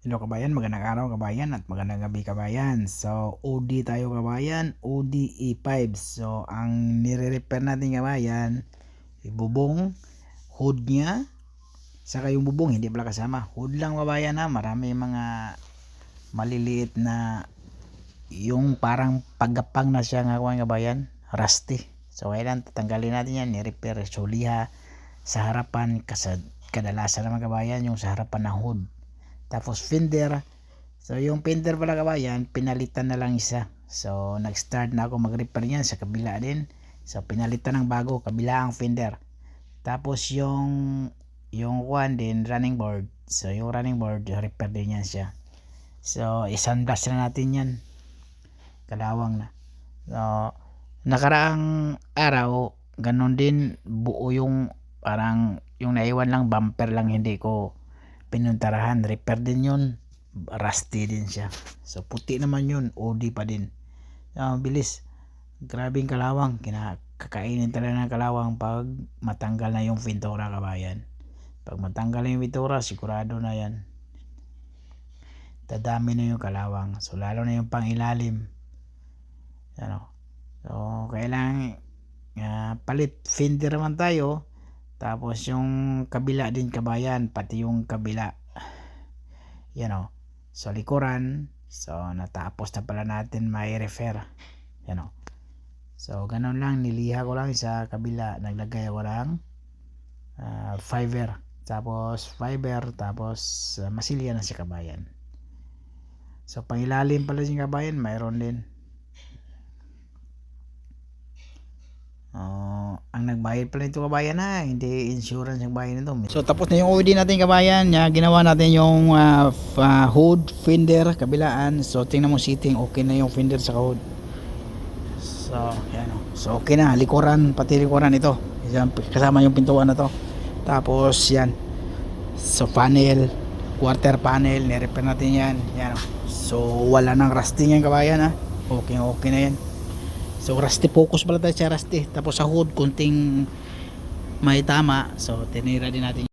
Hello kabayan, magandang araw kabayan at magandang gabi kabayan. So OD tayo kabayan, OD E5. So ang nire-repair natin kabayan, bubong, hood niya, saka yung bubong hindi pala kasama. Hood lang kabayan ha, marami mga maliliit na yung parang paggapang na siya nga kabayan, rusty. So kailan tatanggalin natin yan, ni-repair. So liha sa harapan, kadalasan naman kabayan yung sa harapan ng hood. Tapos fender, so yung fender pala kabayan, pinalitan na lang isa. So nag-start na ako mag-repair yan sa kabila din. So pinalitan ng bago, kabila ang fender. Tapos yung one din, running board. So yung running board, repair din yan siya. So i-sandblast na natin yan. Kalawang na. So nakaraang araw, ganun din, buo yung parang yung naiwan lang, bumper lang hindi ko pinuntarahan, repair din yun, rusty din siya. So puti naman yun, OD pa din. Bilis, grabing kalawang, kakainin talaga ng kalawang pag matanggal na yung pintura kabayan. Pag matanggal na yung pintura, sigurado na yan, dadami na yung kalawang. So lalo na yung pang ilalim, so kailangan palit fender naman tayo. Tapos yung kabila din kabayan, pati yung kabila, so likuran. So natapos na pala natin may refer, so ganun lang, niliha ko lang sa kabila, naglagay ko lang fiber, tapos masilya na si kabayan. So pangilalim pala si kabayan, mayroon din. Ang nagbayad pala nito kabayan na, hindi insurance yung bayad nito. So tapos na yung OD natin kabayan, ginawa natin yung hood, fender, kabilaan. So tingnan mo sitting, okay na yung fender sa hood. So yan, so okay na, likuran, pati likuran ito, kasama yung pintuan na to. Tapos yan, so panel, quarter panel, nirepair natin yan. So wala nang rusting yan kabayan okay na yan. So rusty, focus pala tayo sa rusty. Tapos sa hood kunting may tama, so tinira din natin.